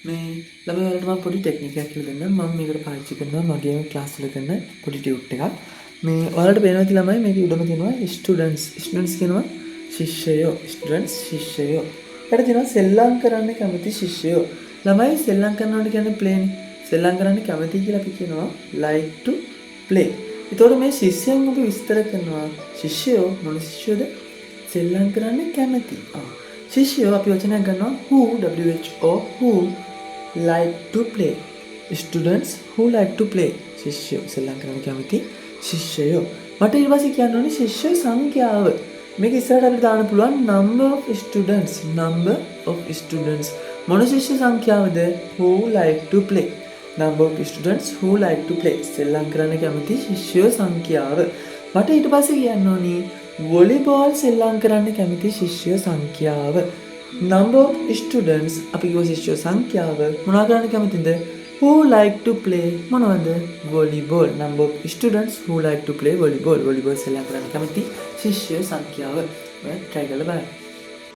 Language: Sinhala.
මේ ළමයි වලට මම පොඩි ටෙක්නික් එකක් කියලා දෙන්නම්. මම මේකට පාවිච්චි කරනවා මගේම ක්ලාස් වල කරන පොඩි ටියුට් එකක්. මේ ඔයාලට පේනවා ඇති ළමයි මේකේ උඩම තියෙනවා ස්ටුඩන්ට්ස්. ස්ටුඩන්ට්ස් කියනවා ශිෂ්‍යයෝ. ස්ටුඩන්ට්ස් ශිෂ්‍යයෝ. ඊට තියෙනවා සෙල්ලම් කරන්න කැමති ශිෂ්‍යයෝ. ළමයි සෙල්ලම් කරනවට කියන්නේ ප්ලේනේ. සෙල්ලම් කරන්න කැමති කියලා අපි කියනවා like to play. ඒතකොට මේ ශිෂ්‍යයන් අපි විස්තර කරනවා. ශිෂ්‍යයෝ මොන ශිෂ්‍යයෝද? සෙල්ලම් කරන්න කැමති. ශිෂ්‍යයෝ අපි වචනයක් ගන්නවා who like to play. Students who like to play. ශිෂ්‍යයෝ සෙල්ලම් කරන්න කැමති ශිෂ්‍යයෝ. මට ඊට පස්සේ කියන්න ඕනේ ශිෂ්‍ය සංඛ්‍යාව. මේක ඉස්සරහට අපිට දාන්න පුළුවන් number of students. මොන ශිෂ්‍ය සංඛ්‍යාවද? who like to play. number of students who like to play. සෙල්ලම් කරන්න කැමති ශිෂ්‍යයෝ සංඛ්‍යාව. මට ඊට පස්සේ කියන්න ඕනේ වොලිබෝල් සෙල්ලම් කරන්න කැමති ශිෂ්‍ය සංඛ්‍යාව. number of students අපි කිව්ව ශිෂ්‍ය සංඛ්‍යාව මොනවා කරන්න කැමතිද? who like to play මොනවද? volleyball. number of students who like to play volleyball. volleyball සෙල්ලම් කරන්න කැමති ශිෂ්‍ය සංඛ්‍යාව. ඔය try කරලා බලන්න.